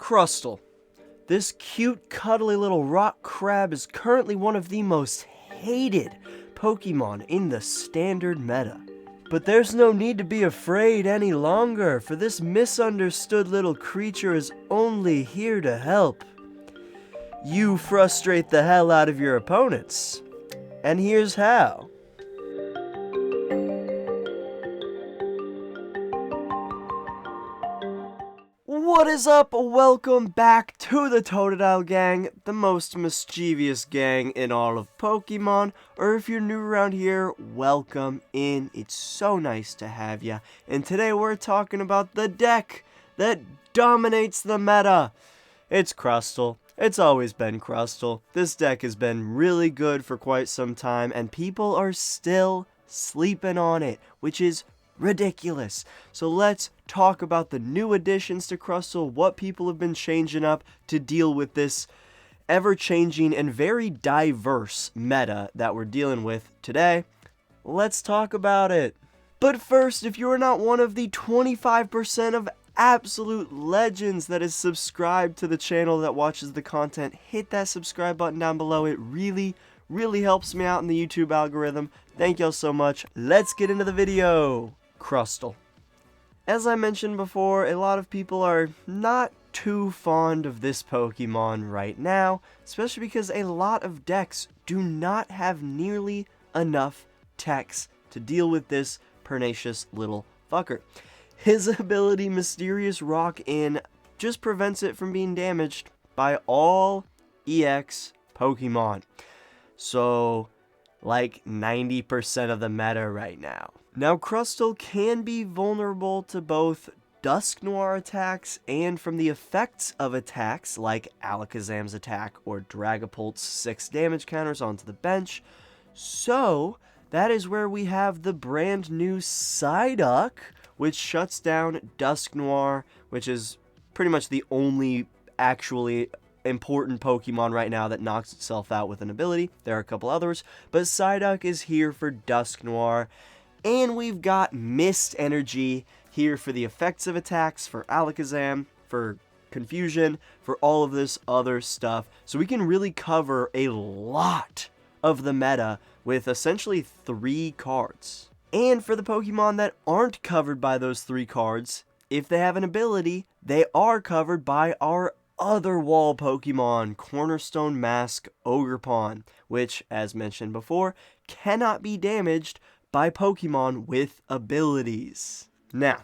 Crustle. This cute, cuddly little rock crab is currently one of the most hated Pokemon in the standard meta. But there's no need to be afraid any longer, for this misunderstood little creature is only here to help you frustrate the hell out of your opponents. And here's how. What is up? Welcome back to the Totodile gang, the most mischievous gang in all of Pokemon. Or if you're new around here, welcome in. It's so nice to have ya. And today we're talking about the deck that dominates the meta. It's Crustle. It's always been Crustle. This deck has been really good for quite some time, and people are still sleeping on it, which is ridiculous. So let's talk about the new additions to Crustle, what people have been changing up to deal with this ever-changing and very diverse meta that we're dealing with today. Let's talk about it. But first, if you are not one of the 25% of absolute legends that is subscribed to the channel that watches the content, hit that subscribe button down below. It really helps me out in the YouTube algorithm. Thank y'all so much. Let's get into the video. Crustle. As I mentioned before, a lot of people are not too fond of this Pokemon right now, especially because a lot of decks do not have nearly enough techs to deal with this pernicious little fucker. His ability, Mysterious Rock In, just prevents it from being damaged by all EX Pokemon. So, like 90% of the meta right now. Now, Crustle can be vulnerable to both Dusknoir attacks and from the effects of attacks like Alakazam's attack or Dragapult's 6 damage counters onto the bench. So, that is where we have the brand new Psyduck, which shuts down Dusknoir, which is pretty much the only actually important Pokemon right now that knocks itself out with an ability. There are a couple others, but Psyduck is here for Dusknoir. And we've got Mist Energy here for the effects of attacks, for Alakazam, for Confusion, for all of this other stuff. So we can really cover a lot of the meta with essentially 3 cards. And for the Pokemon that aren't covered by those 3 cards, if they have an ability, they are covered by our other wall Pokemon, Cornerstone Mask Ogerpon, which, as mentioned before, cannot be damaged by Pokemon with abilities. Now,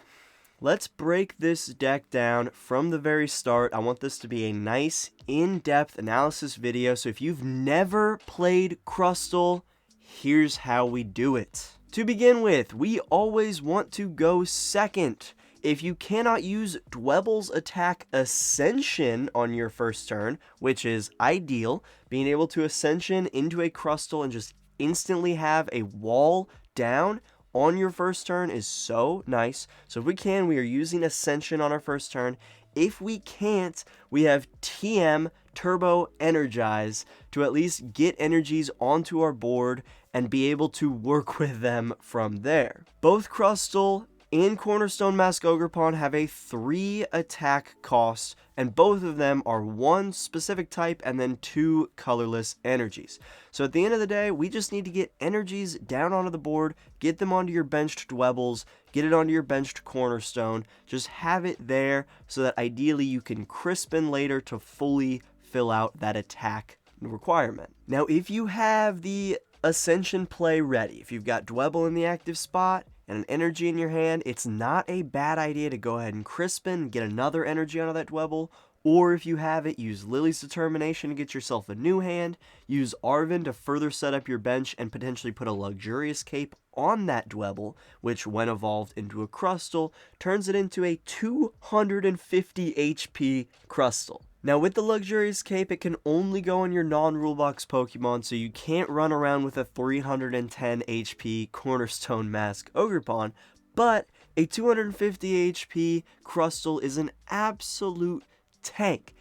let's break this deck down from the very start. I want this to be a nice, in-depth analysis video, so if you've never played Crustle, here's how we do it. To begin with, we always want to go second. If you cannot use Dwebble's attack Ascension on your first turn, which is ideal, being able to Ascension into a Crustle and just instantly have a wall down on your first turn is so nice. So if we can, we are using Ascension on our first turn. If we can't, we have TM Turbo Energize to at least get energies onto our board and be able to work with them from there. Both Crustle and Cornerstone Mask Ogerpon have a 3 attack cost, and both of them are 1 specific type and then 2 colorless energies. So at the end of the day, we just need to get energies down onto the board, get them onto your benched Dwebbles, get it onto your benched Cornerstone, just have it there so that ideally you can Crispin later to fully fill out that attack requirement. Now, if you have the Ascension play ready, if you've got Dwebble in the active spot, and an energy in your hand, it's not a bad idea to go ahead and Crispin, get another energy out of that Dwebble, or if you have it, use Lillie's Determination to get yourself a new hand, use Arven to further set up your bench and potentially put a Luxurious Cape on that Dwebble, which when evolved into a Crustle, turns it into a 250 HP Crustle. Now with the Luxurious Cape, it can only go on your non-rulebox Pokemon, so you can't run around with a 310 HP Cornerstone Mask Ogerpon, but a 250 HP Crustle is an absolute tank.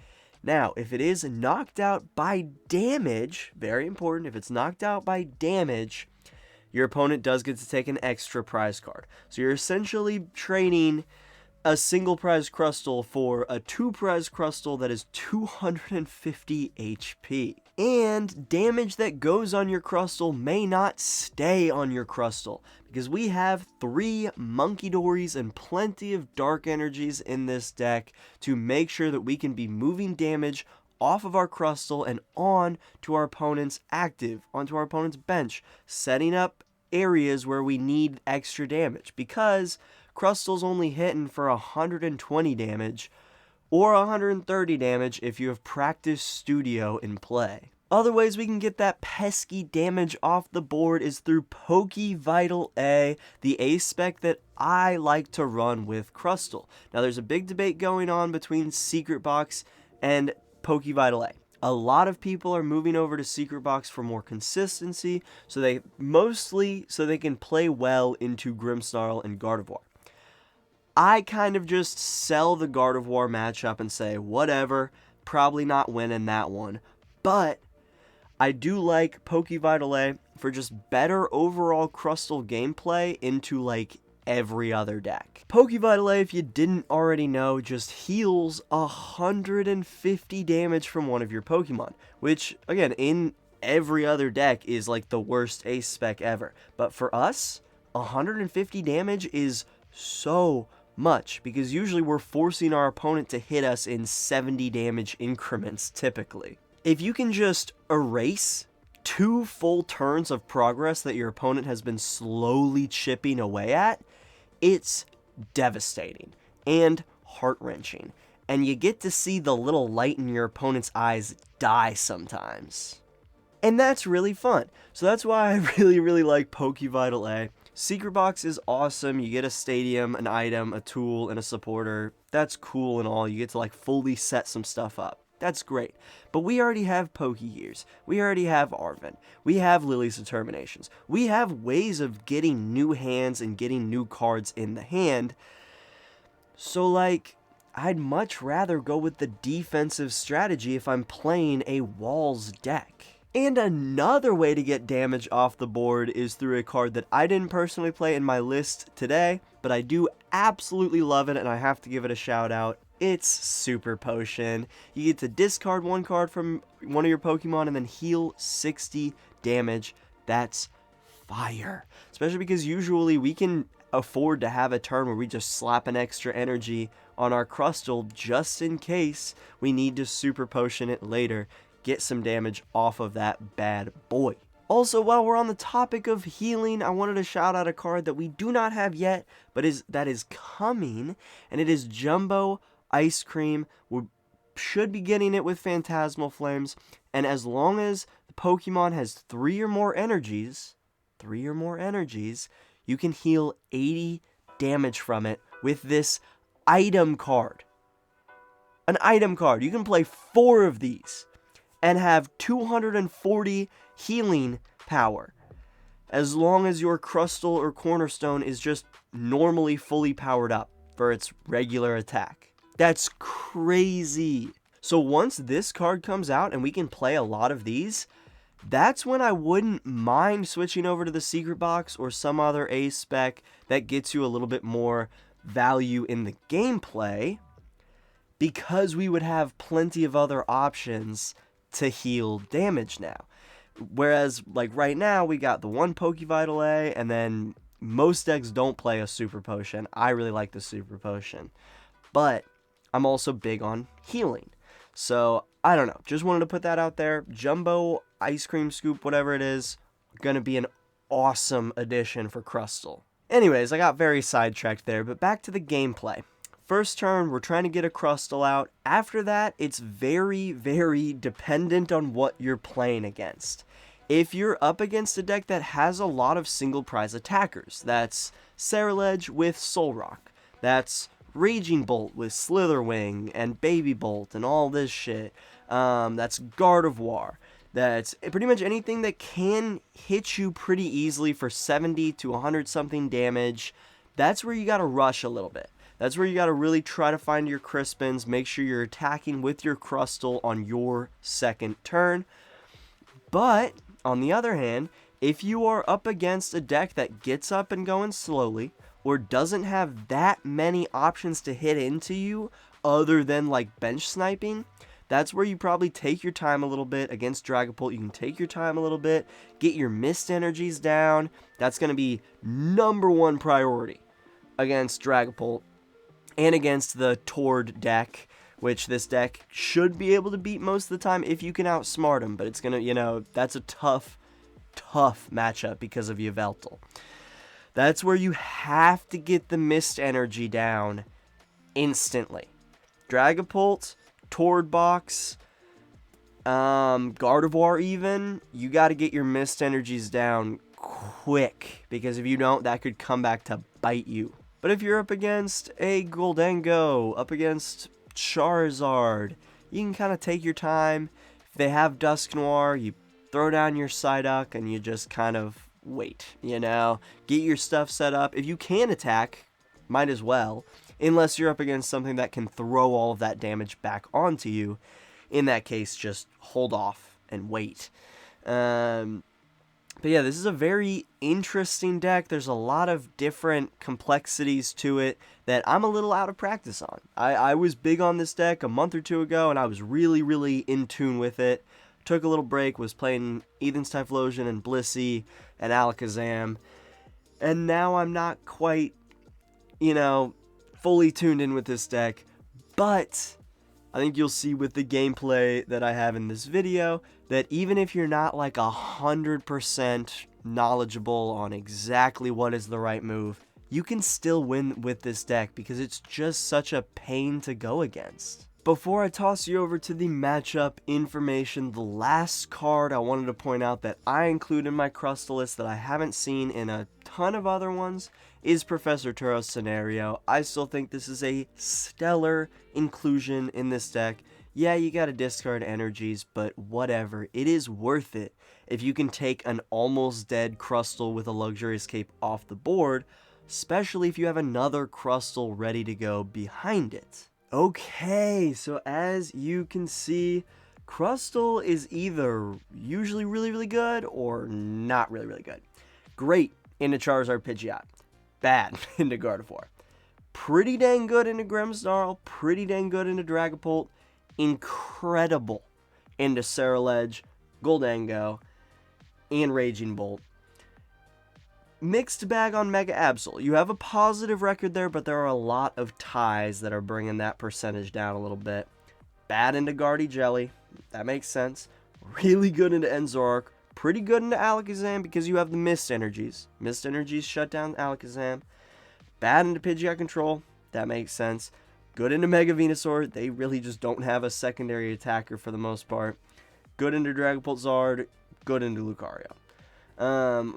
Now, if it is knocked out by damage, very important, if it's knocked out by damage, your opponent does get to take an extra prize card. So you're essentially trading a single prize Crustle for a 2 prize Crustle that is 250 HP. And damage that goes on your Crustle may not stay on your Crustle, because we have 3 Munkidoris and plenty of dark energies in this deck to make sure that we can be moving damage off of our Crustle and on to our opponent's active, onto our opponent's bench, setting up areas where we need extra damage, because Crustle's only hitting for 120 damage or 130 damage if you have Practice Studio in play. Other ways we can get that pesky damage off the board is through Poké Vital A, the A spec that I like to run with Crustle. Now there's a big debate going on between Secret Box and Poké Vital A. A lot of people are moving over to Secret Box for more consistency, so they can play well into Grimmsnarl and Gardevoir. I kind of just sell the Gardevoir matchup and say, whatever, probably not winning that one. But I do like Poké Vital A for just better overall Crustle gameplay into like every other deck. Poké Vital A, if you didn't already know, just heals 150 damage from one of your Pokemon, which again in every other deck is like the worst ace spec ever. But for us, 150 damage is so much, because usually we're forcing our opponent to hit us in 70 damage increments typically. If you can just erase 2 full turns of progress that your opponent has been slowly chipping away at, it's devastating and heart-wrenching, and you get to see the little light in your opponent's eyes die sometimes. And that's really fun. So that's why I really like Poké Vital A. Secret Box is awesome. You get a stadium, an item, a tool, and a supporter. That's cool and all. You get to like fully set some stuff up. That's great. But we already have Pokégears. We already have Arven. We have Lillie's Determinations. We have ways of getting new hands and getting new cards in the hand. So like, I'd much rather go with the defensive strategy if I'm playing a Walls deck. And another way to get damage off the board is through a card that I didn't personally play in my list today, but I do absolutely love it and I have to give it a shout out. It's Super Potion. You get to discard 1 card from one of your Pokemon and then heal 60 damage. That's fire. Especially because usually we can afford to have a turn where we just slap an extra energy on our Crustle just in case we need to Super Potion it later. Get some damage off of that bad boy. Also, while we're on the topic of healing, I wanted to shout out a card that we do not have yet, but that is coming, and it is Jumbo Ice Cream. We should be getting it with Phantasmal Flames, and as long as the Pokemon has 3 or more energies, you can heal 80 damage from it with this item card. An item card. You can play 4 of these and have 240 healing power, as long as your Crustle or Cornerstone is just normally fully powered up for its regular attack. That's crazy. So once this card comes out and we can play a lot of these, that's when I wouldn't mind switching over to the Secret Box or some other ace spec that gets you a little bit more value in the gameplay, because we would have plenty of other options to heal damage now. Whereas like right now we got the 1 Poké Vital A, and then most decks don't play a Super Potion. I really like the Super Potion, but I'm also big on healing. So I don't know, just wanted to put that out there. Jumbo Ice Cream Scoop, whatever it is, gonna be an awesome addition for Crustle. Anyways, I got very sidetracked there, but back to the gameplay. First turn, we're trying to get a Crustle out. After that, it's very dependent on what you're playing against. If you're up against a deck that has a lot of single prize attackers, that's Ceruledge with Solrock, that's Raging Bolt with Slitherwing and Baby Bolt and all this shit, that's Gardevoir, that's pretty much anything that can hit you pretty easily for 70 to 100 something damage, that's where you gotta rush a little bit. That's where you gotta really try to find your Crispins, make sure you're attacking with your Crustle on your second turn. But, on the other hand, if you are up against a deck that gets up and going slowly, or doesn't have that many options to hit into you other than like bench sniping, that's where you probably take your time a little bit. Against Dragapult, you can take your time a little bit, get your Mist Energies down. That's going to be #1 priority against Dragapult and against the Tord deck, which this deck should be able to beat most of the time if you can outsmart him. But it's going to, you know, that's a tough matchup because of Yveltal. That's where you have to get the Mist Energy down instantly. Dragapult, Tord box, Gardevoir even, you got to get your Mist Energies down quick, because if you don't, that could come back to bite you. But if you're up against a Goldengo, up against Charizard, you can kind of take your time. If they have Dusknoir, you throw down your Psyduck and you just kind of wait, you know, get your stuff set up. If you can attack, might as well, unless you're up against something that can throw all of that damage back onto you. In that case, just hold off and wait. But yeah, this is a very interesting deck. There's a lot of different complexities to it that I'm a little out of practice on. I was big on this deck a month or two ago, and I was really, really in tune with it. Took a little break, was playing Eden's Typhlosion and Blissey and Alakazam, and now I'm not quite, you know, fully tuned in with this deck, but I think you'll see with the gameplay that I have in this video that even if you're not like 100% knowledgeable on exactly what is the right move, you can still win with this deck because it's just such a pain to go against. Before I toss you over to the matchup information, the last card I wanted to point out that I include in my Crustle list that I haven't seen in a ton of other ones is Professor Turo's Scenario. I still think this is a stellar inclusion in this deck. Yeah, you gotta discard energies, but whatever. It is worth it if you can take an almost dead Crustle with a Luxurious Cape off the board, especially if you have another Crustle ready to go behind it. Okay, so as you can see, Crustle is either usually really, really good or not really, really good. Great into Charizard Pidgeot. Bad into Gardevoir. Pretty dang good into Grimmsnarl. Pretty dang good into Dragapult. Incredible into Ceruledge, Goldango, and Raging Bolt. Mixed bag on Mega Absol. You have a positive record there, but there are a lot of ties that are bringing that percentage down a little bit. Bad into Guardy Jelly. That makes sense. Really good into Enzork. Pretty good into Alakazam because you have the Mist Energies. Mist Energies shut down Alakazam. Bad into Pidgeot Control. That makes sense. Good into Mega Venusaur. They really just don't have a secondary attacker for the most part. Good into Dragapult Zard. Good into Lucario.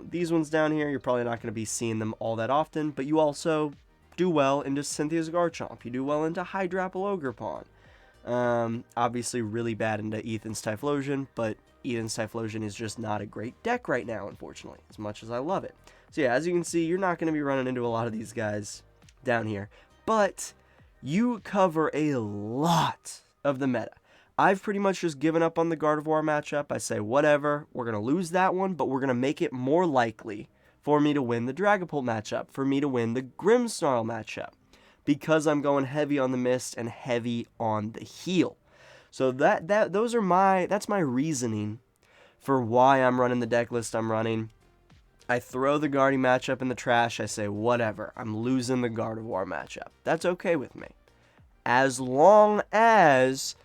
These ones down here, you're probably not going to be seeing them all that often, but you also do well into Cynthia's Garchomp. You do well into Hydrapple Ogerpon. Obviously really bad into Ethan's Typhlosion, but Ethan's Typhlosion is just not a great deck right now, unfortunately, as much as I love it. So yeah, as you can see, you're not going to be running into a lot of these guys down here, but you cover a lot of the meta. I've pretty much just given up on the Gardevoir matchup. I say, whatever, we're going to lose that one, but we're going to make it more likely for me to win the Dragapult matchup, for me to win the Grimmsnarl matchup, because I'm going heavy on the Mist and heavy on the heal. So that's my reasoning for why I'm running the deck list I'm running. I throw the Guardy matchup in the trash. I say, whatever, I'm losing the Gardevoir matchup. That's okay with me. As long as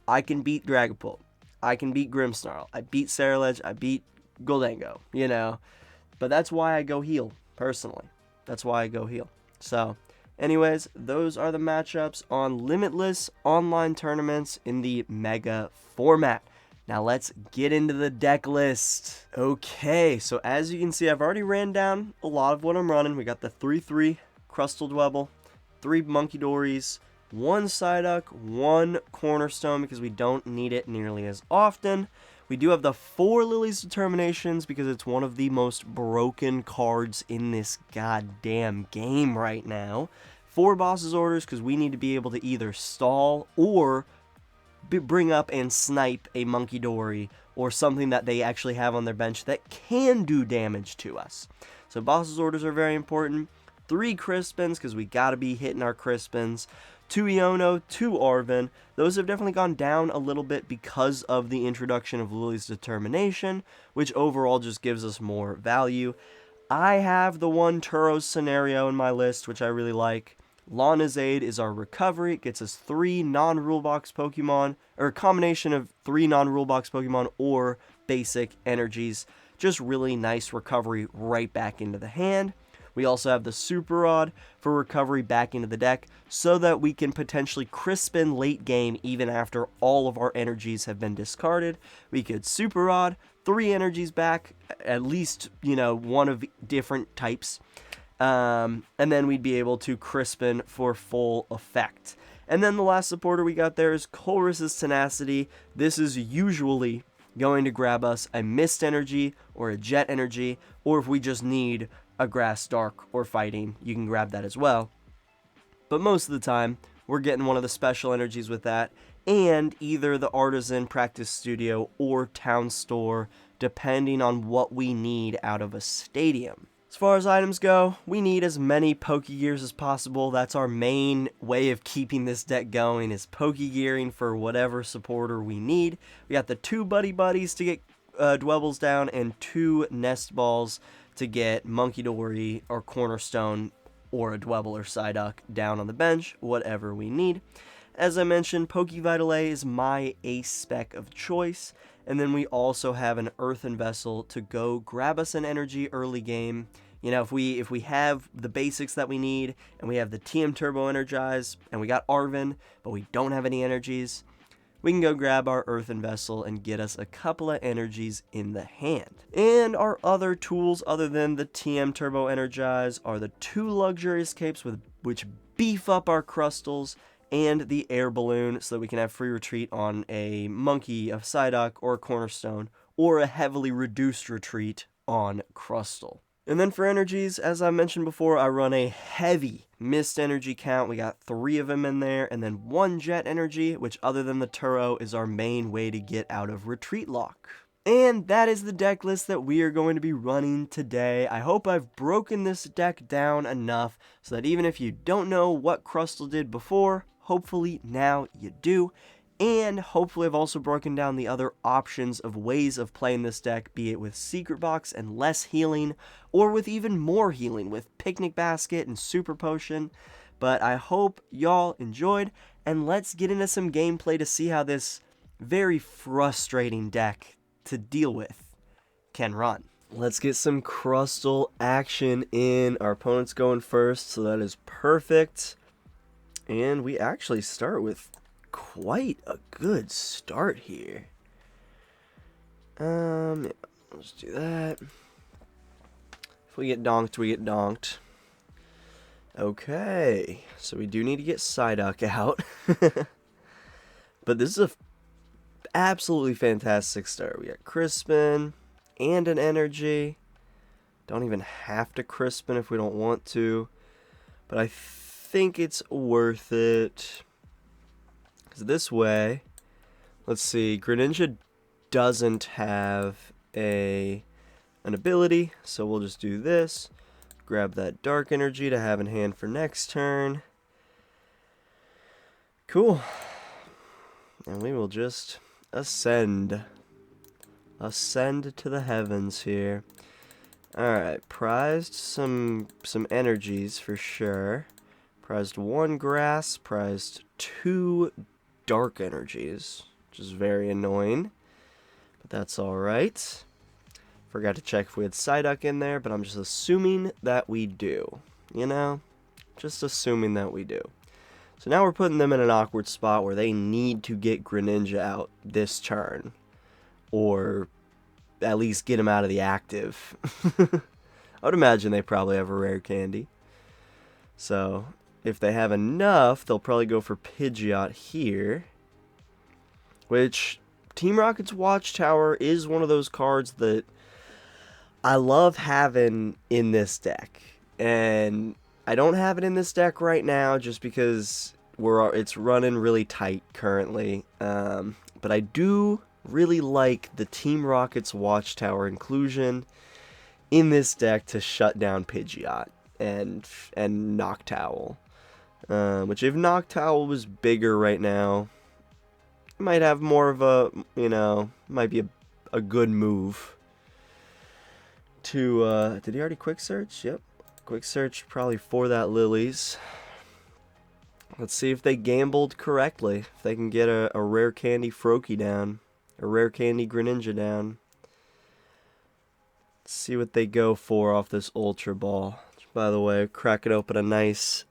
I can beat Dragapult, I can beat Grimmsnarl, I beat Ceruledge, I beat Goldango, you know. But that's why I go heal, personally. That's why I go heal. So, anyways, those are the matchups on limitless online tournaments in the Mega format. Now let's get into the deck list. Okay, so as you can see, I've already ran down a lot of what I'm running. We got the 3-3 Crustle Dwebble, 3 Munkidoris, 1 Psyduck, 1 Cornerstone because we don't need it nearly as often. We do have the 4 Lillie's Determinations because it's one of the most broken cards in this goddamn game right now. 4 Boss's Orders because we need to be able to either stall or bring up and snipe a Munkidori or something that they actually have on their bench that can do damage to us. So Boss's Orders are very important. 3 Crispins, because we gotta be hitting our Crispins, 2 Iono, 2 Arven. Those have definitely gone down a little bit because of the introduction of Lillie's Determination, which overall just gives us more value. I have the 1 Turo scenario in my list, which I really like. Lana's Aid is our recovery. It gets us 3 non-rule box Pokemon, or a combination of 3 non-rule box Pokemon or basic energies. Just really nice recovery right back into the hand. We also have the Super Rod for recovery back into the deck so that we can potentially Crispin late game even after all of our energies have been discarded. We could Super Rod, 3 energies back, at least, you know, 1 of different types. And then we'd be able to Crispin for full effect. And then the last supporter we got there is Colress's Tenacity. This is usually going to grab us a Mist Energy or a Jet Energy, or if we just need a Grass Dark or Fighting, you can grab that as well. But most of the time, we're getting one of the special energies with that, and either the Artazon Practice Studio or Town Store, depending on what we need out of a stadium. As far as items go, we need as many Pokégears as possible. That's our main way of keeping this deck going, is Pokégearing for whatever supporter we need. We got the 2 Buddy-Buddies to get Dwebbles down, and 2 Nest Balls to get Munkidori or Cornerstone or a Dwebble or Psyduck down on the bench, whatever we need. As I mentioned, Poké Vital A is my ace spec of choice, and then we also have an Earthen Vessel to go grab us an energy early game. You know, if we have the basics that we need, and we have the TM Turbo Energize, and we got Arven, but we don't have any energies, we can go grab our Earthen Vessel and get us a couple of energies in the hand. And our other tools, other than the TM Turbo Energize, are the 2 Luxurious Capes, which beef up our Crustles, and the Air Balloon, so that we can have free retreat on a Monkey, a Psyduck, or a Cornerstone, or a heavily reduced retreat on Crustle. And then for energies, as I mentioned before, I run a heavy Mist Energy count. We got 3 of them in there, and then 1 Jet Energy, which other than the Turo is our main way to get out of Retreat Lock. And that is the deck list that we are going to be running today. I hope I've broken this deck down enough so that even if you don't know what Crustle did before, hopefully now you do. And hopefully I've also broken down the other options of ways of playing this deck, be it with Secret Box and less healing, or with even more healing with Picnic Basket and Super Potion. But I hope y'all enjoyed, and let's get into some gameplay to see how this very frustrating deck to deal with can run. Let's get some Crustle action in. Our opponent's going first, so that is perfect. And we actually start with quite a good start here. Yeah, let's do that. If we get donked, we get donked. Okay, so we do need to get Psyduck out. But this is a absolutely fantastic start. We got Crispin and an energy. Don't even have to Crispin if we don't want to, but I think it's worth it. Because this way, let's see, Greninja doesn't have an ability, so we'll just do this. Grab that Dark Energy to have in hand for next turn. Cool. And we will just ascend. Ascend to the heavens here. Alright, prized some energies for sure. Prized 1 grass, prized 2 dark energies, which is very annoying, but that's alright. Forgot to check if we had Psyduck in there, but I'm just assuming that we do. You know? Just assuming that we do. So now we're putting them in an awkward spot where they need to get Greninja out this turn. Or at least get him out of the active. I would imagine they probably have a rare candy. So if they have enough, they'll probably go for Pidgeot here. Which, Team Rocket's Watchtower is one of those cards that I love having in this deck. And I don't have it in this deck right now just because it's running really tight currently. But I do really like the Team Rocket's Watchtower inclusion in this deck to shut down Pidgeot. and Noctowl. Which if Noctowl was bigger right now, it might have more of a, you know, might be a good move to, did he already quick search? Yep. Quick search probably for that Lillie's. Let's see if they gambled correctly. If they can get a rare candy Froakie down. A rare candy Greninja down. Let's see what they go for off this Ultra Ball. By the way, cracking open a nice...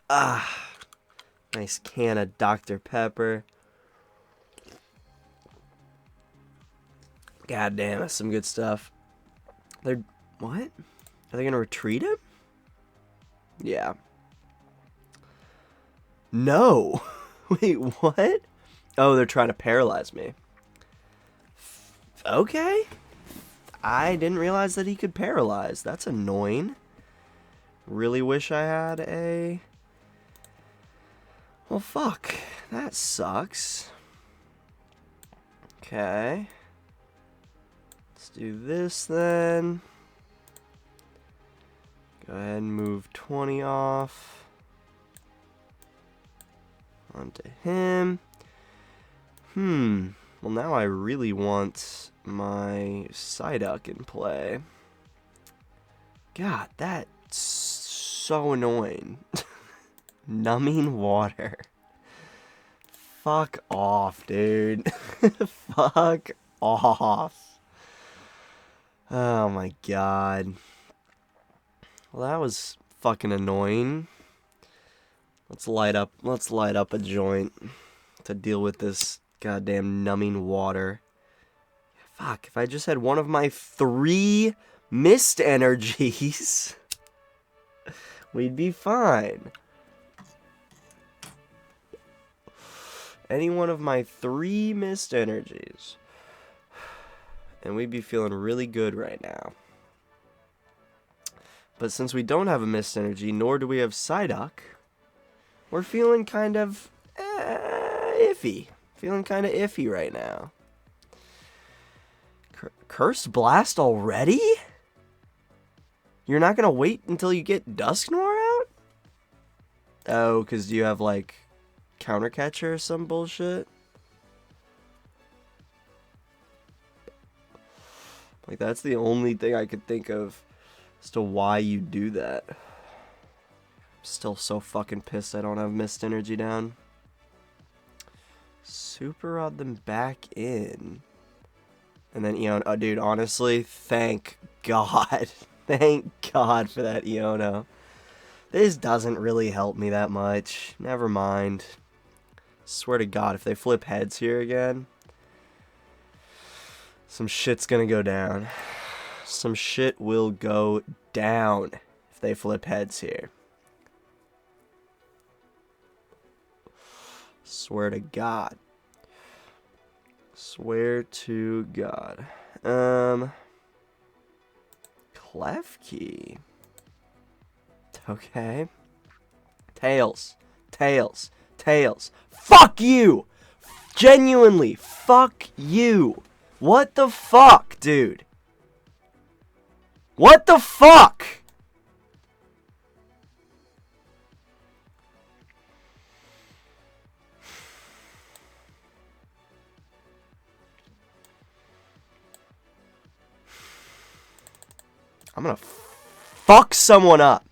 nice can of Dr. Pepper. God damn, that's some good stuff. They're... what? Are they gonna retreat him? Yeah. No! Wait, what? Oh, they're trying to paralyze me. Okay. I didn't realize that he could paralyze. That's annoying. Really wish I had a... well, fuck. That sucks. Okay. Let's do this then. Go ahead and move 20 off. Onto him. Well, now I really want my Psyduck in play. God, that's so annoying. Numbing water. Fuck off, dude. Fuck off. Oh my god. Well, that was fucking annoying. Let's light up a joint to deal with this goddamn numbing water. Fuck, if I just had one of my 3 Mist Energies, we'd be fine. Any one of my 3 Mist Energies, and we'd be feeling really good right now. But since we don't have a Mist Energy, nor do we have Psyduck, we're feeling kind of iffy. Feeling kind of iffy right now. Cursed Blast already? You're not going to wait until you get Dusknoir out? Oh, because you have, like, Counter Catcher or some bullshit? Like, that's the only thing I could think of as to why you do that. Still so fucking pissed I don't have Mist Energy down. Super Rod them back in. And then Iono. Oh, dude, honestly, thank God. Thank God for that Iono. This doesn't really help me that much. Never mind. Swear to God, if they flip heads here again, some shit's gonna go down. Some shit will go down if they flip heads here. Swear to God. Swear to God. Klefki. Okay. Tails. Tails. Tails. Fuck you! Genuinely, fuck you. What the fuck, dude? What the fuck? I'm gonna fuck someone up.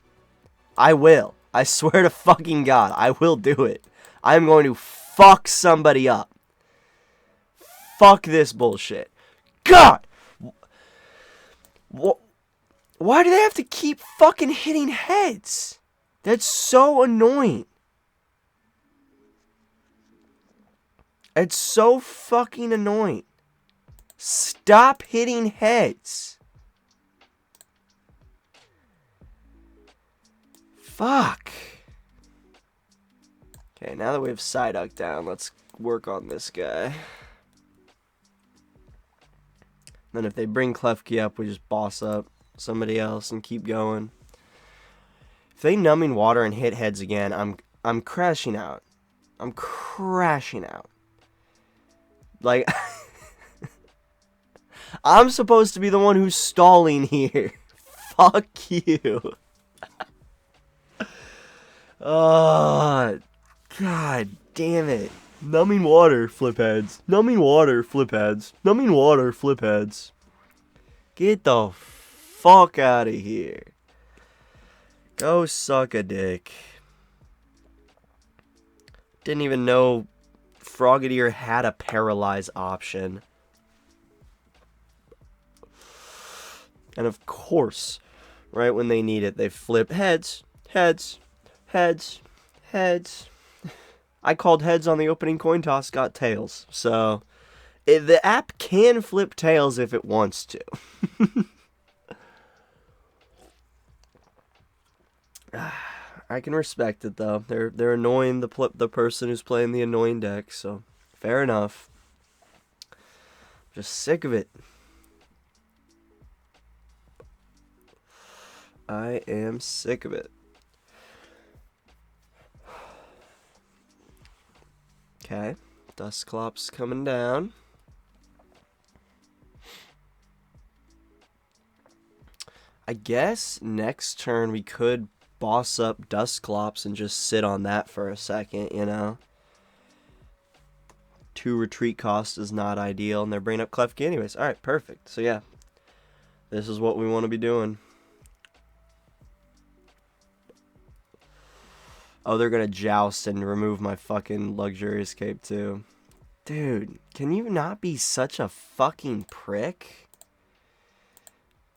I will. I swear to fucking God, I will do it. I'm going to fuck somebody up. Fuck this bullshit. God! Why do they have to keep fucking hitting heads? That's so annoying. It's so fucking annoying. Stop hitting heads. Fuck. Okay, now that we have Psyduck down, let's work on this guy. Then if they bring Klefki up, we just boss up somebody else and keep going. If they numbing water and hit heads again, I'm crashing out. I'm crashing out. Like, I'm supposed to be the one who's stalling here. Fuck you. Oh, God damn it. Numbing water, flip heads. Numbing water, flip heads. Numbing water, flip heads. Get the fuck out of here. Go suck a dick. Didn't even know Frogadier had a paralyze option. And of course, right when they need it, they flip heads, heads, heads, heads. I called heads on the opening coin toss, got tails. So, the app can flip tails if it wants to. I can respect it though. They're annoying the person who's playing the annoying deck, so fair enough. Just sick of it. I am sick of it. Okay, Dusclops coming down. I guess next turn we could boss up Dusclops and just sit on that for a second, you know. 2 retreat cost is not ideal, and they're bringing up Klefki anyways. Alright, perfect. So yeah, this is what we want to be doing. Oh, they're gonna joust and remove my fucking luxurious cape too. Dude, can you not be such a fucking prick?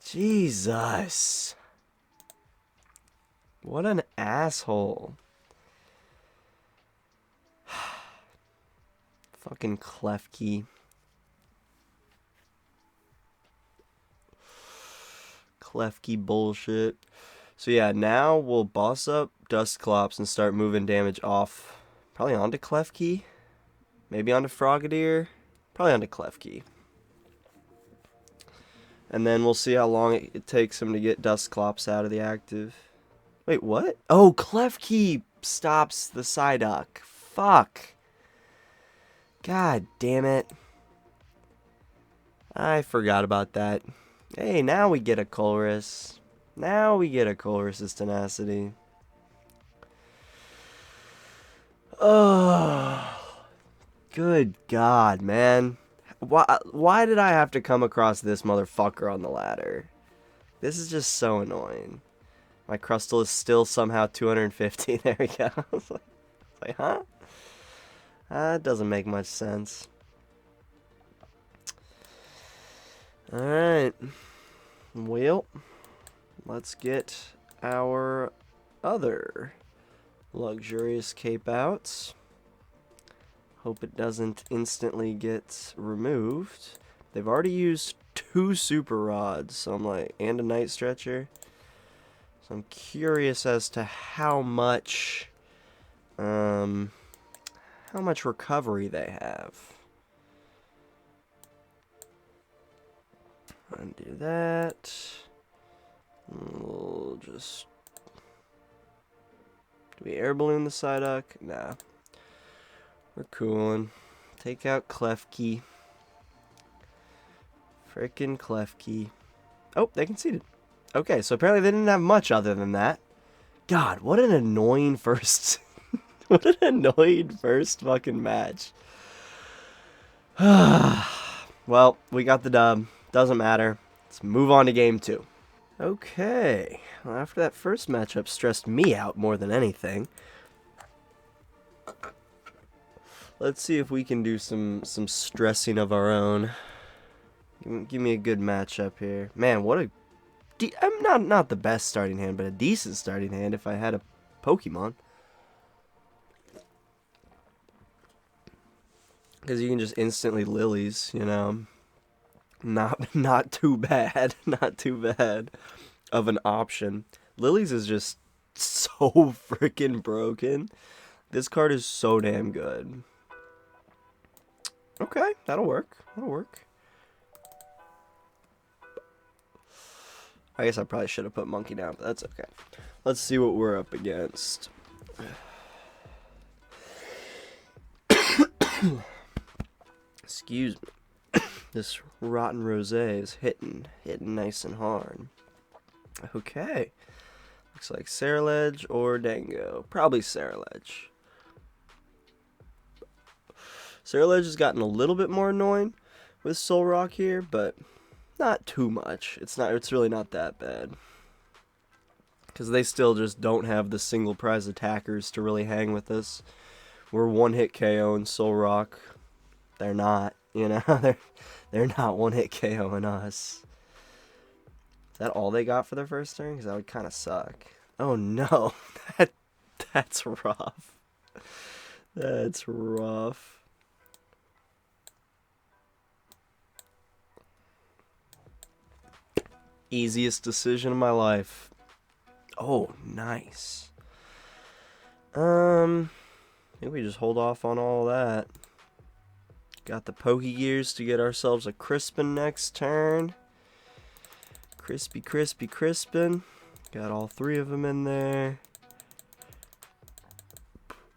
Jesus. What an asshole. Fucking Klefki. Klefki bullshit. So yeah, now we'll boss up Dusclops and start moving damage off. Probably onto Klefki. Maybe onto Frogadier. Probably onto Klefki. And then we'll see how long it takes him to get Dusclops out of the active. Wait, what? Oh, Klefki stops the Psyduck. Fuck. God damn it. I forgot about that. Hey, now we get a Colress. Now we get a Colress's Tenacity. Oh, good God, man. Why did I have to come across this motherfucker on the ladder? This is just so annoying. My Crustle is still somehow 250. There we go. It's like, huh? That doesn't make much sense. Alright. Well, let's get our other luxurious cape out. Hope it doesn't instantly get removed. They've already used 2 super rods, so I'm like, and a night stretcher. So I'm curious as to how much recovery they have. Undo that. We'll just... Do we air balloon the Psyduck? Nah. We're cooling. Take out Klefki. Frickin' Klefki. Oh, they conceded. Okay, so apparently they didn't have much other than that. God, what an annoying first... what an annoying first fucking match. Well, we got the dub. Doesn't matter. Let's move on to game 2. Okay. Well, after that first matchup stressed me out more than anything, let's see if we can do some stressing of our own. Give me a good matchup here. Man, what a... I'm not the best starting hand, but a decent starting hand if I had a Pokemon. Because you can just instantly Lillies, you know. Not too bad. Not too bad of an option. Lillies is just so freaking broken. This card is so damn good. Okay, that'll work. That'll work. I guess I probably should have put Monkey down, but that's okay. Let's see what we're up against. Excuse me. This rotten rosé is hitting nice and hard. Okay. Looks like Ceruledge or Dango. Probably Ceruledge. Ceruledge has gotten a little bit more annoying with Solrock here, but not too much. It's really not that bad. Because they still just don't have the single prize attackers to really hang with us. We're one-hit KO in Solrock. They're not, you know, they're not one-hit KOing us. Is that all they got for their first turn? Because that would kind of suck. Oh no, that's rough. That's rough. Easiest decision of my life. Oh, nice. I think we just hold off on all that. Got the Pokégears to get ourselves a Crispin next turn. Crispin. Got all three of them in there.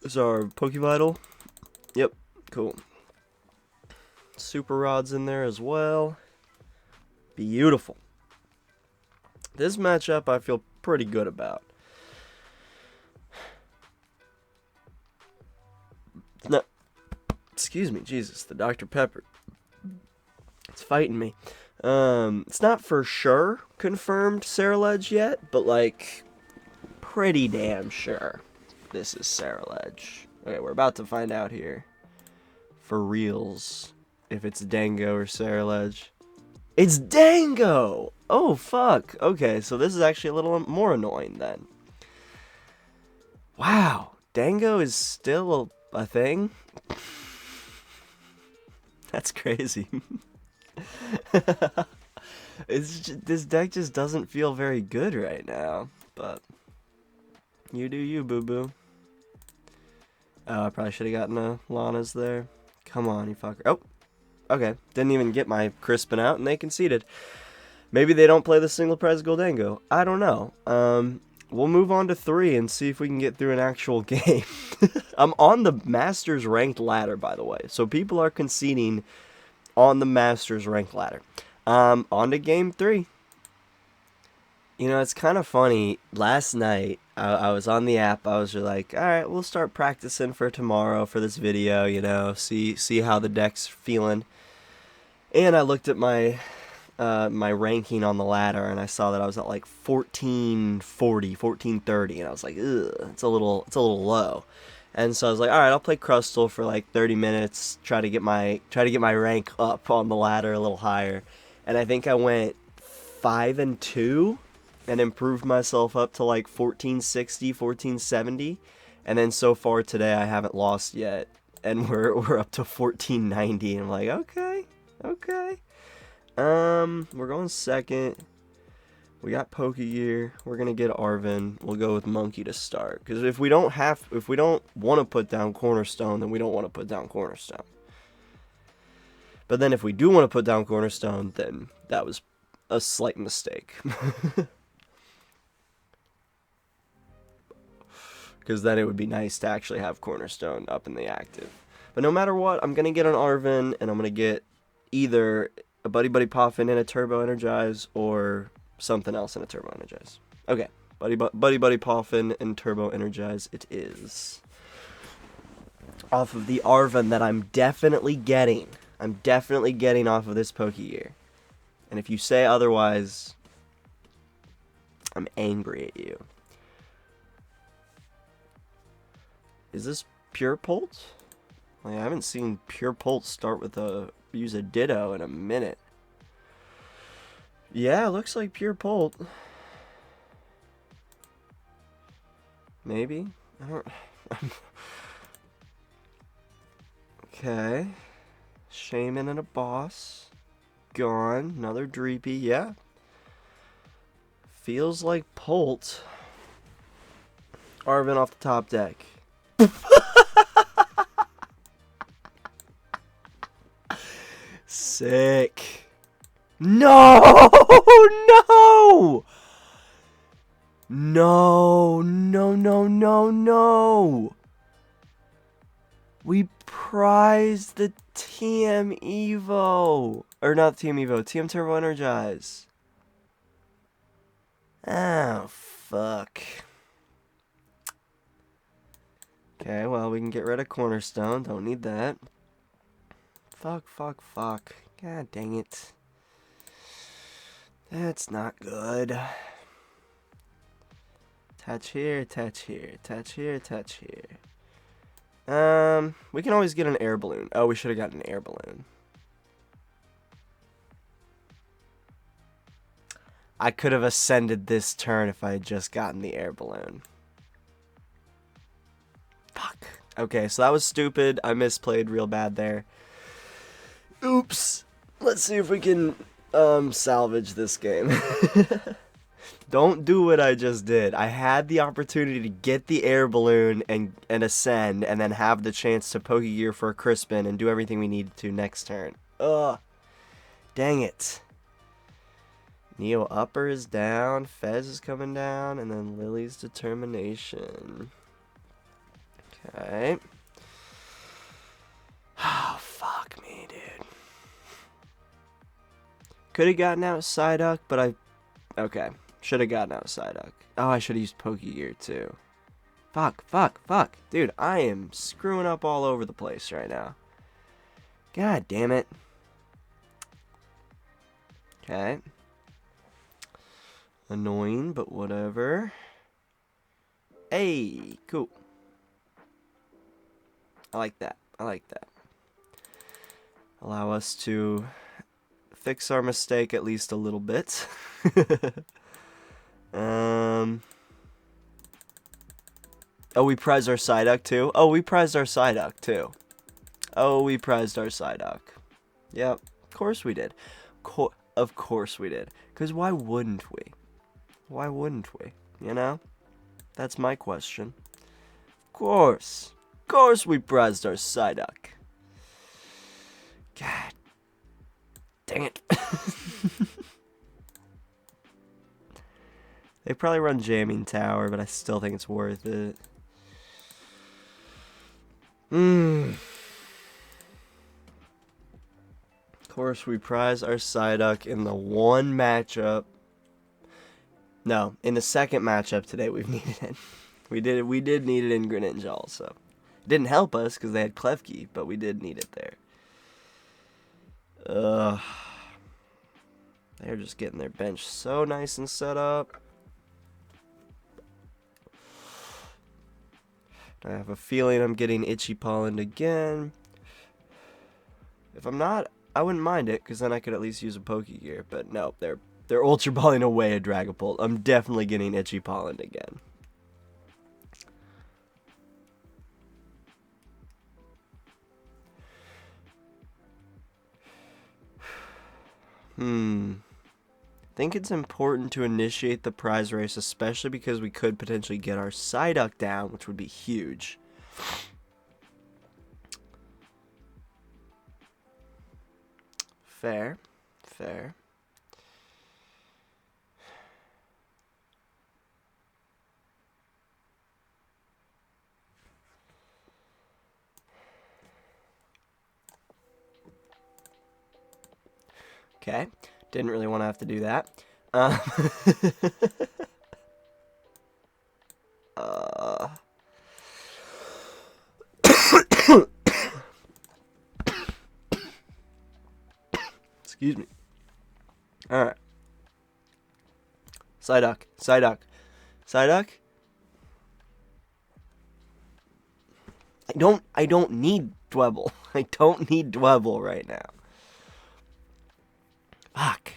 Is our Poké Vital? Yep, cool. Super Rod's in there as well. Beautiful. This matchup I feel pretty good about. No, excuse me, Jesus, the Dr. Pepper. It's fighting me. It's not for sure confirmed Ceruledge yet, but like pretty damn sure this is Ceruledge. Okay, we're about to find out here. For reals, if it's Dango or Ceruledge. It's Dango! Oh, fuck. Okay, so this is actually a little more annoying then. Wow, Dango is still a thing? That's crazy. This deck just doesn't feel very good right now, but you do you, boo-boo. Oh, I probably should have gotten a Lana's there. Come on, you fucker. Oh, okay. Didn't even get my Crispin out, and they conceded. Maybe they don't play the single prize Goldango. I don't know. We'll move on to 3 and see if we can get through an actual game. I'm on the Masters ranked ladder, by the way. So people are conceding on the Masters ranked ladder. On to game 3. You know, it's kind of funny. Last night, I was on the app. I was just like, alright, we'll start practicing for tomorrow for this video, you know, see how the deck's feeling. And I looked at my my ranking on the ladder, and I saw that I was at like 1440, 1430, and I was like, ugh, it's a little low. And so I was like, all right, I'll play Crustle for like 30 minutes, try to get my rank up on the ladder a little higher. And I think I went 5-2 and improved myself up to like 1460, 1470. And then so far today I haven't lost yet, and we're up to 1490, and I'm like, okay. We're going second. We got Pokégear. We're gonna get Arven. We'll go with Monkey to start. Because if we don't want to put down Cornerstone, then we don't want to put down Cornerstone. But then if we do want to put down Cornerstone, then that was a slight mistake. Because then it would be nice to actually have Cornerstone up in the active. But no matter what, I'm gonna get an Arven, and I'm gonna get either a Buddy-Buddy Poffin and a Turbo Energize, or something else in a Turbo Energize. Okay, Buddy-Buddy Poffin and Turbo Energize it is. Off of the Arven that I'm definitely getting. I'm definitely getting off of this Pokégear. And if you say otherwise, I'm angry at you. Is this Pure Pult? Like, I haven't seen Pure Pult start with use a Ditto in a minute. Yeah, looks like Pure Pult. Maybe? I don't... Okay. Shaman and a Boss. Gone. Another Dreepy. Yeah. Feels like Pult. Arven off the top deck. Sick. No! No! No. We prized the TM Evo. Or not TM Evo, TM Turbo Energize. Oh, fuck. Okay, well, we can get rid of Cornerstone. Don't need that. Fuck, fuck, fuck. God dang it. That's not good. Touch here, touch here, touch here, touch here. We can always get an air balloon. Oh, we should have gotten an air balloon. I could have ascended this turn if I had just gotten the air balloon. Fuck. Okay, so that was stupid. I misplayed real bad there. Oops. Let's see if we can salvage this game. Don't do what I just did. I had the opportunity to get the air balloon and ascend, and then have the chance to Pokégear for a Crispin and do everything we needed to next turn. Ugh. Dang it. Neo Upper is down, Fez is coming down, and then Lillie's Determination. Okay. Oh, fuck me, dude. Could have gotten out Psyduck, but I... Okay. Should have gotten out Psyduck. Oh, I should have used Pokégear, too. Fuck, fuck, fuck. Dude, I am screwing up all over the place right now. God damn it. Okay. Annoying, but whatever. Hey, cool. I like that. I like that. Allow us to fix our mistake at least a little bit. Oh, we prized our Psyduck too? Oh, we prized our Psyduck too. Oh, we prized our Psyduck. Yep, of course we did. Of course we did. Because why wouldn't we? Why wouldn't we? You know? That's my question. Of course. Of course we prized our Psyduck. God. Dang it. They probably run Jamming Tower, but I still think it's worth it. Of course, we prize our Psyduck in the one matchup. No, in the second matchup today, we've needed it. We did need it in Greninja also. It didn't help us because they had Klefki, but we did need it there. They're just getting their bench so nice and set up. I have a feeling I'm getting Itchy Pollen again. If I'm not, I wouldn't mind it, because then I could at least use a Pokégear. But no, they're Ultra Balling away a Dragapult. I'm definitely getting Itchy Pollen again. I think it's important to initiate the prize race, especially because we could potentially get our Psyduck down, which would be huge. Fair. Fair. Okay. Didn't really want to have to do that. Excuse me. Alright. Psyduck. Psyduck. Psyduck? I don't need Dwebble. I don't need Dwebble right now. Fuck.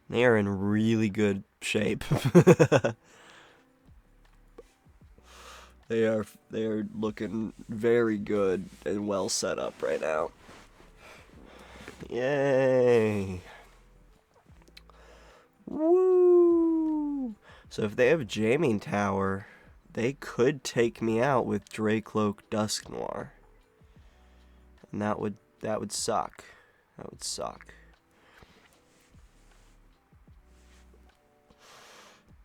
They are in really good shape. They are looking very good and well set up right now. Yay. Woo. So if they have Jamming Tower, they could take me out with Dracloak Dusknoir. And that would suck. That would suck.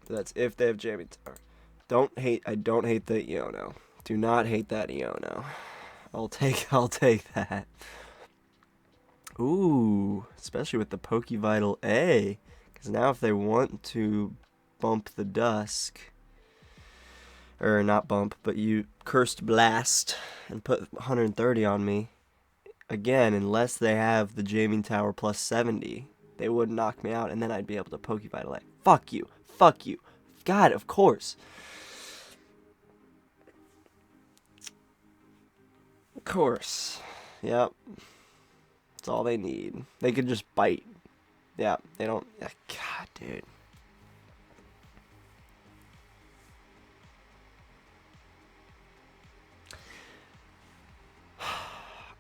That's if they have Jamming Tower. I don't hate the Iono. Do not hate that Iono. I'll take that. Ooh, especially with the Poké Vital A, Because now if they want to bump the Dusk, or not bump, but you Cursed Blast and put 130 on me, again, unless they have the Jamming Tower plus 70, they would knock me out, and then I'd be able to Poké Vital A. Fuck you. Fuck you. God, of course. Of course. Yep. That's all they need. They could just bite. Yeah, they don't... God, dude.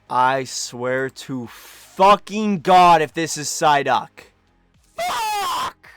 I swear to fucking God if this is Psyduck. Fuck!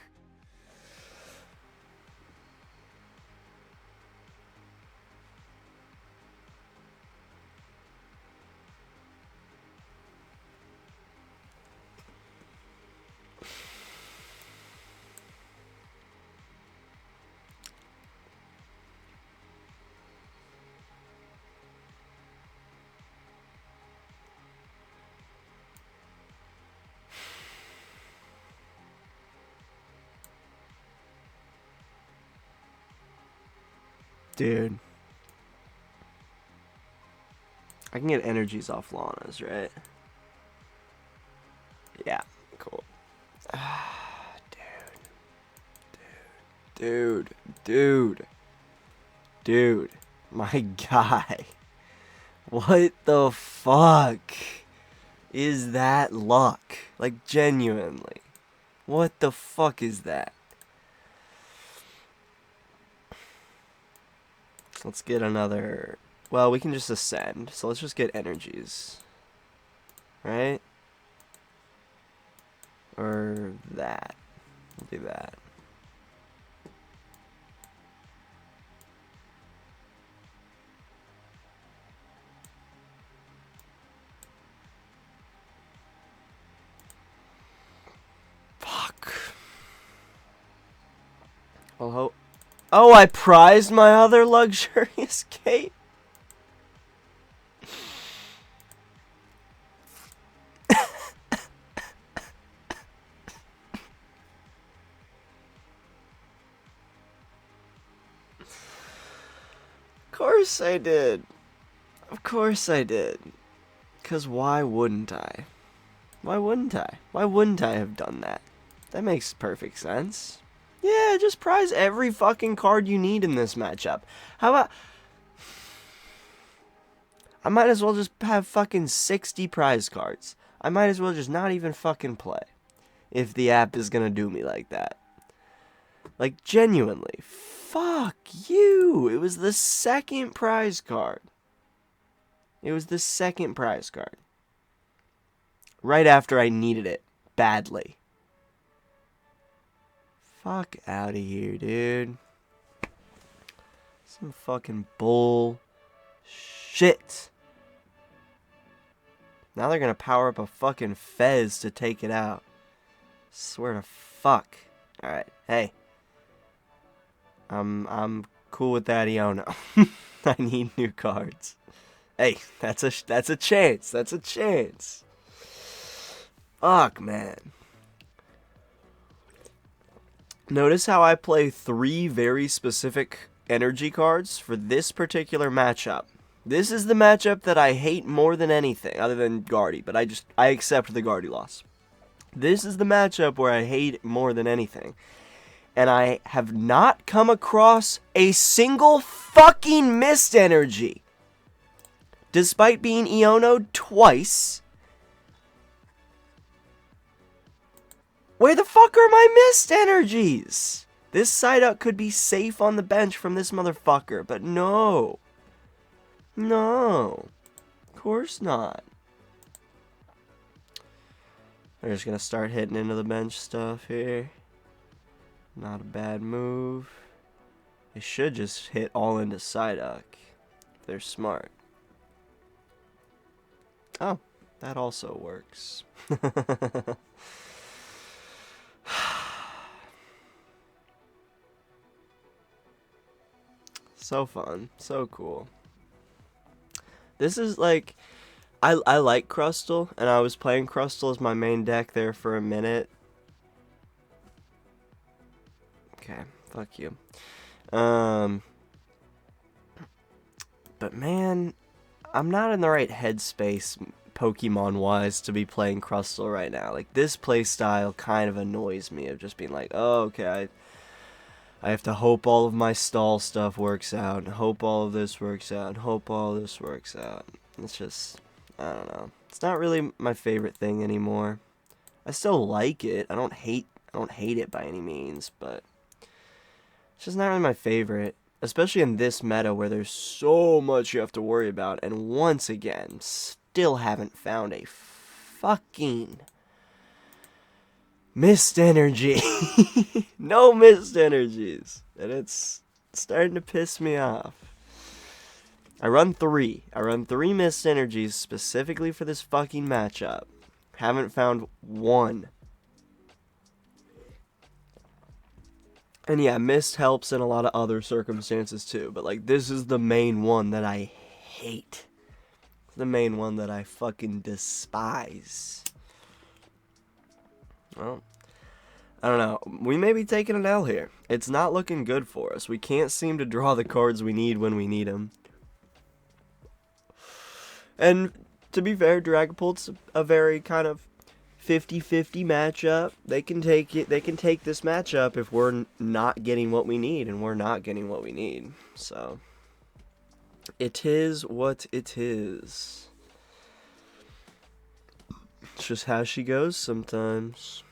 Dude. I can get energies off Lana's, right? Yeah, cool. Dude. My guy. What the fuck is that luck? Like, genuinely. What the fuck is that? Let's get another... Well, we can just ascend, so let's just get energies. Right? Or that. We'll do that. Fuck. Well, oh, I prized my other luxurious cape. Of course I did. Of course I did. 'Cause why wouldn't I? Why wouldn't I? Why wouldn't I have done that? That makes perfect sense. Yeah, just prize every fucking card you need in this matchup. How about... I might as well just have fucking 60 prize cards. I might as well just not even fucking play. If the app is gonna do me like that. Like, genuinely. Fuck you! It was the second prize card. It was the second prize card. Right after I needed it. Badly. Fuck out of here, dude. Some fucking bull shit. Now they're gonna power up a fucking Fez to take it out. Swear to fuck. Alright, hey. I'm cool with that, Iono. I need new cards. Hey, that's a chance. That's a chance. Fuck, man. Notice how I play 3 very specific energy cards for this particular matchup. This is the matchup that I hate more than anything, other than Guardy, but I accept the Guardy loss. This is the matchup where I hate more than anything. And I have not come across a single fucking Mist Energy. Despite being Iono'd twice. Where the fuck are my Mist Energies? This Psyduck could be safe on the bench from this motherfucker, but no. No. Of course not. We're just gonna start hitting into the bench stuff here. Not a bad move. They should just hit all into Psyduck. They're smart. Oh, that also works. So fun. So cool. This is like... I like Crustle, and I was playing Crustle as my main deck there for a minute. Okay, fuck you. But man, I'm not in the right headspace Pokemon-wise to be playing Crustle right now. Like, this playstyle kind of annoys me, of just being like, oh, okay, I have to hope all of my stall stuff works out, and hope all of this works out, and hope all of this works out. It's just, I don't know. It's not really my favorite thing anymore. I still like it. I don't hate it by any means, but it's just not really my favorite. Especially in this meta where there's so much you have to worry about, and once again, still haven't found a fucking Mist Energy. No Mist Energies. And it's starting to piss me off. I run 3. I run 3 Mist Energies specifically for this fucking matchup. Haven't found one. And yeah, Mist helps in a lot of other circumstances too, but like this is the main one that I hate. The main one that I fucking despise. Well, I don't know. We may be taking an L here. It's not looking good for us. We can't seem to draw the cards we need when we need them. And to be fair, Dragapult's a very kind of 50-50 matchup. They can take it. They can take this matchup if we're not getting what we need, and we're not getting what we need. So it is what it is. It's just how she goes sometimes.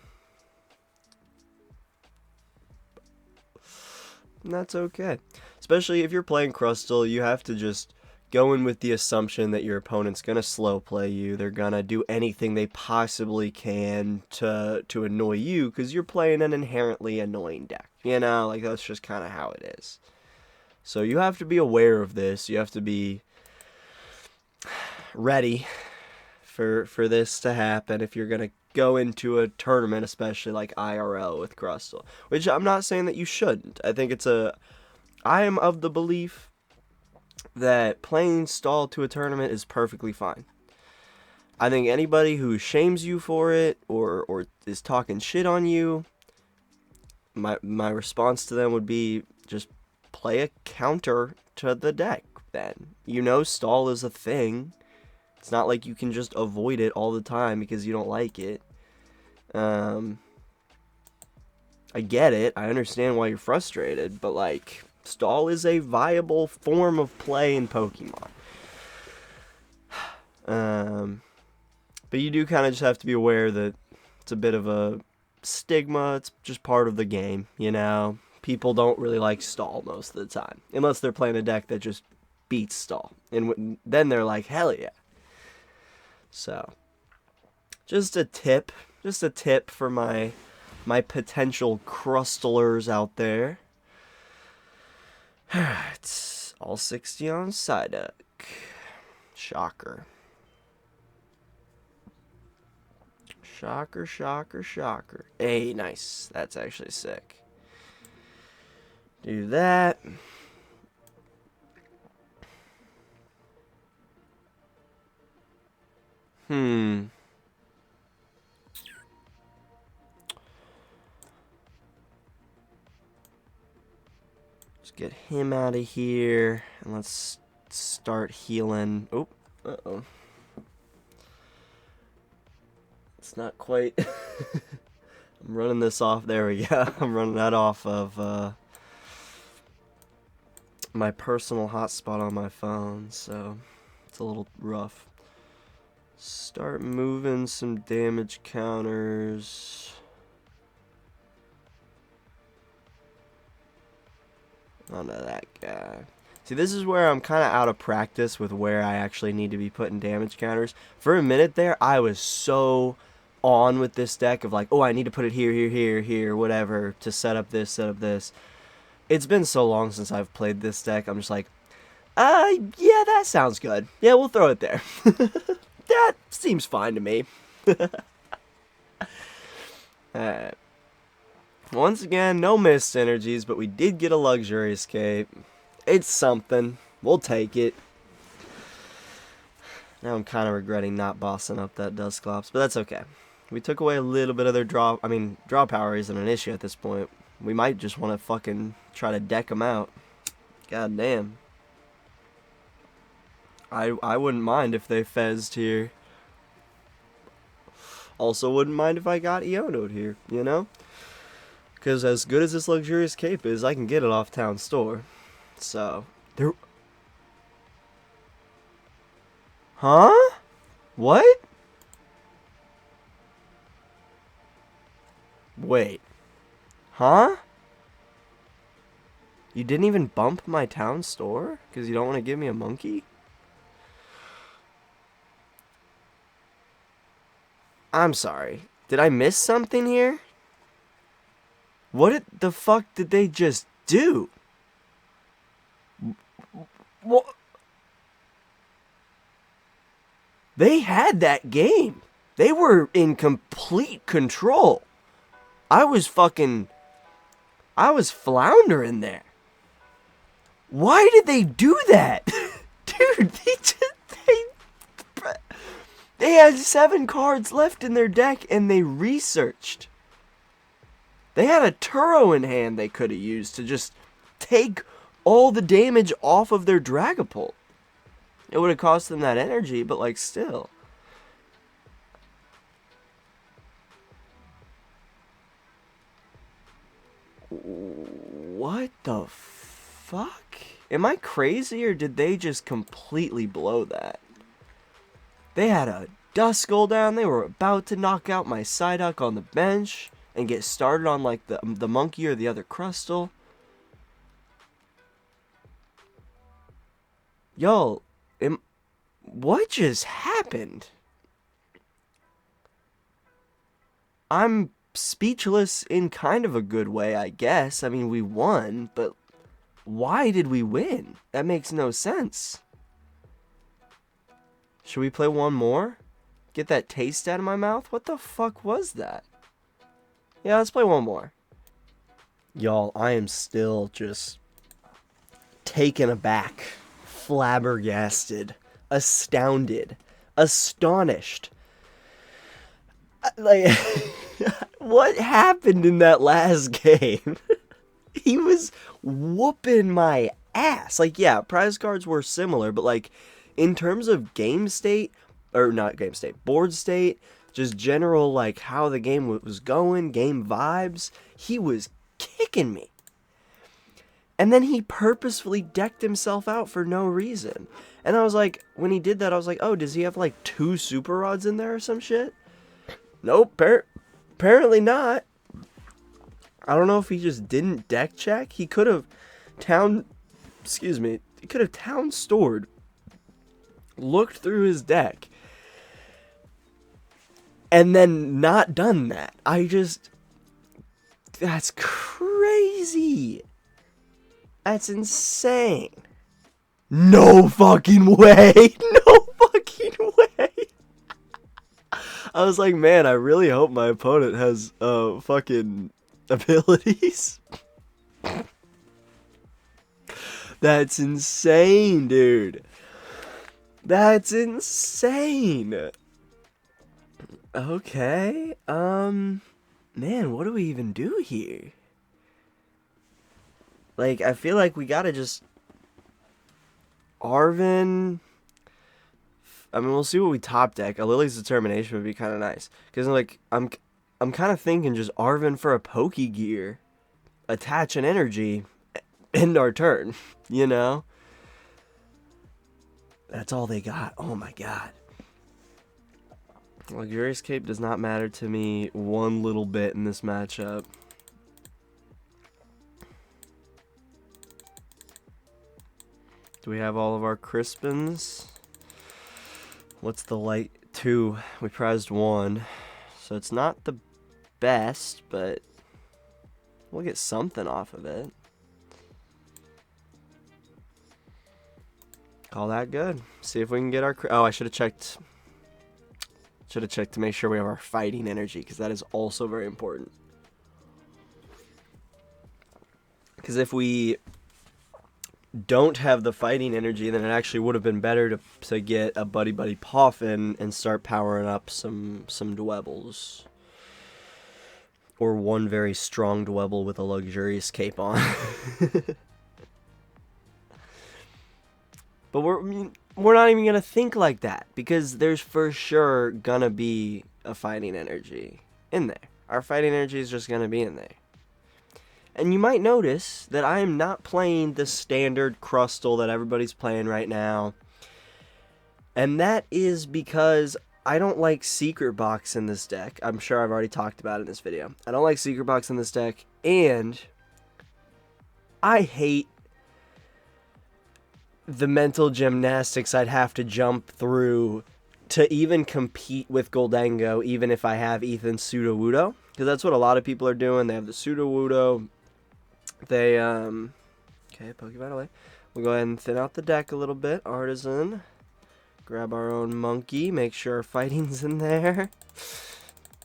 And that's okay. Especially if you're playing Crustle, you have to just go in with the assumption that your opponent's going to slow play you. They're going to do anything they possibly can to annoy you, because you're playing an inherently annoying deck. You know, like that's just kind of how it is. So you have to be aware of this. You have to be ready for this to happen if you're going to go into a tournament, especially like IRL with Crustle. Which I'm not saying that you shouldn't. I think I am of the belief that playing stall to a tournament is perfectly fine. I think anybody who shames you for it or is talking shit on you, my response to them would be just play a counter to the deck then. You know stall is a thing. It's not like you can just avoid it all the time because you don't like it. I get it. I understand why you're frustrated, but like stall is a viable form of play in Pokemon. But you do kind of just have to be aware that it's a bit of a stigma. It's just part of the game, you know? People don't really like stall most of the time. Unless they're playing a deck that just beats stall. And then they're like, hell yeah. So, just a tip for my potential Crustlers out there. It's all 60 on Psyduck. Shocker. Shocker, shocker, shocker. Hey, nice. That's actually sick. Do that. Get him out of here, and let's start healing. Oh, uh-oh. It's not quite. I'm running this off. There we go. I'm running that off of my personal hotspot on my phone, so it's a little rough. Start moving some damage counters. Onto that guy. See, this is where I'm kind of out of practice with where I actually need to be putting damage counters. For a minute there, I was so on with this deck of like, oh, I need to put it here, here, here, here, whatever, to set up this, set up this. It's been so long since I've played this deck, I'm just like, yeah, that sounds good. Yeah, we'll throw it there. That seems fine to me. Alright. Once again, no Mist Energies, but we did get a Luxury Escape. It's something. We'll take it. Now I'm kind of regretting not bossing up that Dusclops, but that's okay. We took away a little bit of their draw. I mean, draw power isn't an issue at this point. We might just want to fucking try to deck them out. God damn. I wouldn't mind if they fezzed here. Also wouldn't mind if I got Iono'd here, you know? Because as good as this luxurious cape is, I can get it off Town Store. So, there... Huh? What? Wait. Huh? You didn't even bump my Town Store? Because you don't want to give me a monkey? I'm sorry. Did I miss something here? What the fuck did they just do? What? They had that game. They were in complete control. I was floundering there. Why did they do that? Dude, they had 7 cards left in their deck and they researched. They had a Turo in hand they could have used to just take all the damage off of their Dragapult. It would have cost them that energy, but like still. What the fuck? Am I crazy or did they just completely blow that? They had a Duskull down. They were about to knock out my Psyduck on the bench and get started on like the monkey or the other Crustle. Yo, what just happened? I'm speechless in kind of a good way, I guess. I mean, we won, but why did we win? That makes no sense. Should we play one more? Get that taste out of my mouth? What the fuck was that? Yeah, let's play one more. Y'all, I am still just taken aback, flabbergasted, astounded, astonished. Like, what happened in that last game? He was whooping my ass. Like, yeah, prize cards were similar, but like, in terms of game state, or not game state, board state, just general, like, how the game was going, game vibes, he was kicking me. And then he purposefully decked himself out for no reason. And I was like, when he did that, I was like, oh, does he have, like, 2 super rods in there or some shit? Nope, apparently not. I don't know if he just didn't deck check. He could have Town Stored, looked through his deck, and then not done that. That's crazy. That's insane. No fucking way. No fucking way. I was like, man, I really hope my opponent has fucking abilities. That's insane, dude. That's insane. Okay. Man, what do we even do here? Like, I feel like we gotta just Arven. I mean, we'll see what we top deck. A Lillie's Determination would be kind of nice, because like I'm kind of thinking just Arven for a Pokégear, attach an energy, end our turn. You know. That's all they got. Oh my god. Luxurious Cape does not matter to me one little bit in this matchup. Do we have all of our Crispins? What's the light? 2. We prized 1. So it's not the best, but we'll get something off of it. Call that good. See if we can get our... Oh, I should have checked. Should have checked to make sure we have our fighting energy, because that is also very important. Because if we don't have the fighting energy, then it actually would have been better to get a Buddy-Buddy Poffin and start powering up some Dwebbles. Or one very strong Dwebble with a luxurious cape on. But we're not even going to think like that, because there's for sure going to be a fighting energy in there. Our fighting energy is just going to be in there. And you might notice that I am not playing the standard Crustle that everybody's playing right now. And that is because I don't like Secret Box in this deck. I'm sure I've already talked about it in this video. I don't like Secret Box in this deck, and I hate the mental gymnastics I'd have to jump through to even compete with Goldengo, even if I have Ethan's Sudowoodo. Because that's what a lot of people are doing. They have the Sudowoodo. They, okay, Poké Vital A. We'll go ahead and thin out the deck a little bit. Artazon. Grab our own monkey. Make sure our fighting's in there.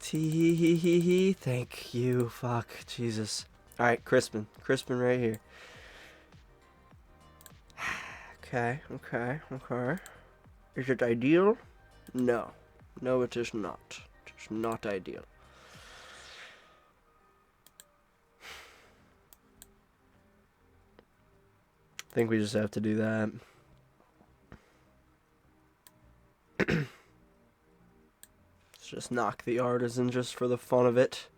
Tee-hee-hee-hee. Thank you. Fuck. Jesus. Alright, Crispin. Crispin right here. Okay. Is it ideal? No. No, it is not. It's not ideal. I think we just have to do that. Let's just knock the Artazon just for the fun of it.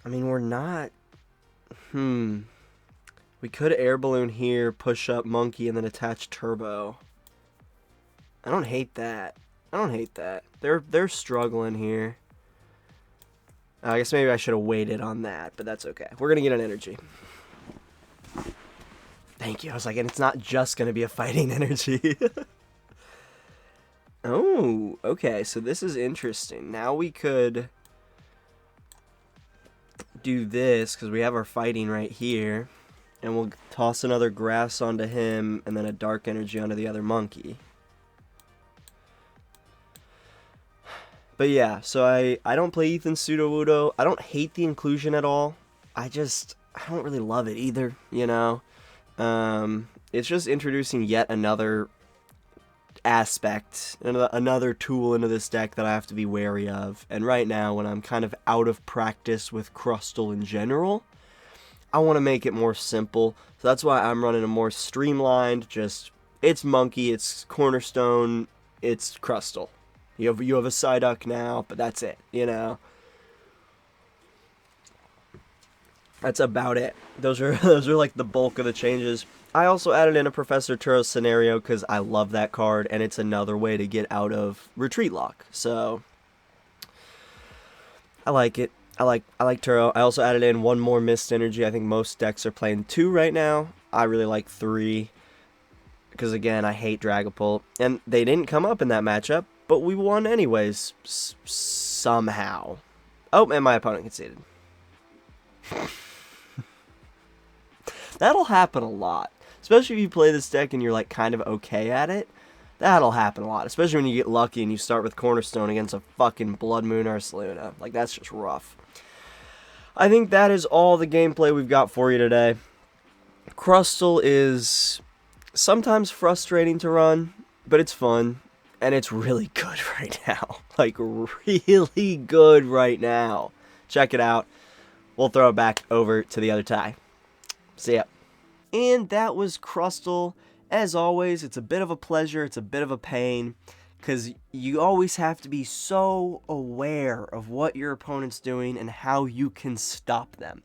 I mean, we're not... We could Air Balloon here, push up Monkey, and then attach Turbo. I don't hate that. They're struggling here. I guess maybe I should have waited on that, but that's okay. We're going to get an energy. Thank you. I was like, and it's not just going to be a fighting energy. Oh, okay. So this is interesting. Now we could do this because we have our fighting right here. And we'll toss another grass onto him and then a dark energy onto the other monkey. But yeah, so I don't play Ethan's Sudowoodo. I don't hate the inclusion at all. I don't really love it either, you know. It's just introducing yet another aspect, another tool into this deck that I have to be wary of. And right now, when I'm kind of out of practice with Crustle in general, I want to make it more simple. So that's why I'm running a more streamlined, just, it's Monkey, it's Cornerstone, it's Crustle. You have a Psyduck now, but that's it, you know. That's about it. Those are like the bulk of the changes. I also added in a Professor Turo scenario because I love that card, and it's another way to get out of Retreat Lock. So I like it. I like Turo. I also added in one more Mist Energy. I think most decks are playing 2 right now. I really like 3 because, again, I hate Dragapult, and they didn't come up in that matchup. But we won anyways, somehow. Oh, and my opponent conceded. That'll happen a lot. Especially if you play this deck and you're like kind of okay at it. That'll happen a lot. Especially when you get lucky and you start with Cornerstone against a fucking Blood Moon Ursaluna. Like, that's just rough. I think that is all the gameplay we've got for you today. Crustle is sometimes frustrating to run, but it's fun. And it's really good right now. Like, really good right now. Check it out. We'll throw it back over to the other tie. See ya. And that was Crustle. As always, it's a bit of a pleasure. It's a bit of a pain. Because you always have to be so aware of what your opponent's doing and how you can stop them.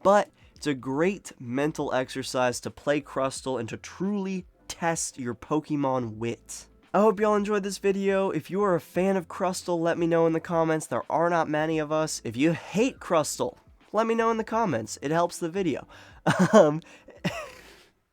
But it's a great mental exercise to play Crustle and to truly test your Pokemon wit. I hope y'all enjoyed this video. If you are a fan of Crustle, let me know in the comments. There are not many of us. If you hate Crustle, let me know in the comments. It helps the video.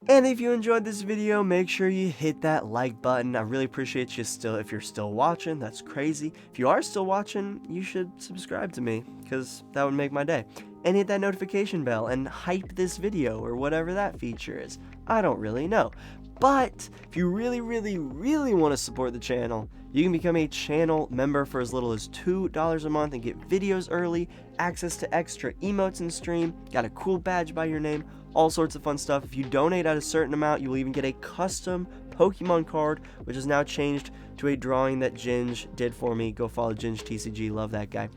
And if you enjoyed this video, make sure you hit that like button. I really appreciate you if you're still watching. That's crazy. If you are still watching, you should subscribe to me, because that would make my day. And hit that notification bell and hype this video or whatever that feature is. I don't really know. But if you really, really, really want to support the channel, you can become a channel member for as little as $2 a month and get videos early, access to extra emotes in stream, got a cool badge by your name, all sorts of fun stuff. If you donate at a certain amount, you'll even get a custom Pokemon card, which is now changed to a drawing that Ginge did for me. Go follow Ginge TCG, love that guy.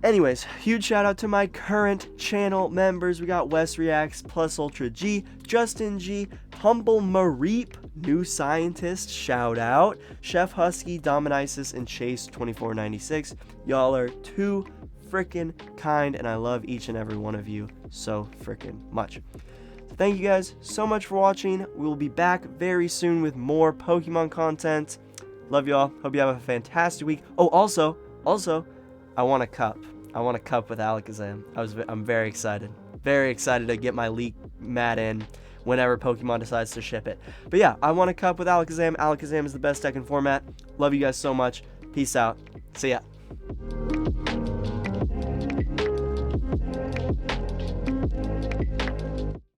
Anyways, huge shout out to my current channel members. We got Wes Reacts, Plus Ultra G, Justin G, Humble Mareep, New Scientist, shout out, Chef Husky, Dominicis, and Chase2496. Y'all are too freaking kind, and I love each and every one of you so freaking much. So thank you guys so much for watching. We will be back very soon with more Pokemon content. Love y'all. Hope you have a fantastic week. Oh, also, I want a cup. I want a cup with Alakazam. I'm very excited. Very excited to get my leak mat in whenever Pokemon decides to ship it. But yeah, I want a cup with Alakazam. Alakazam is the best deck in format. Love you guys so much. Peace out. See ya.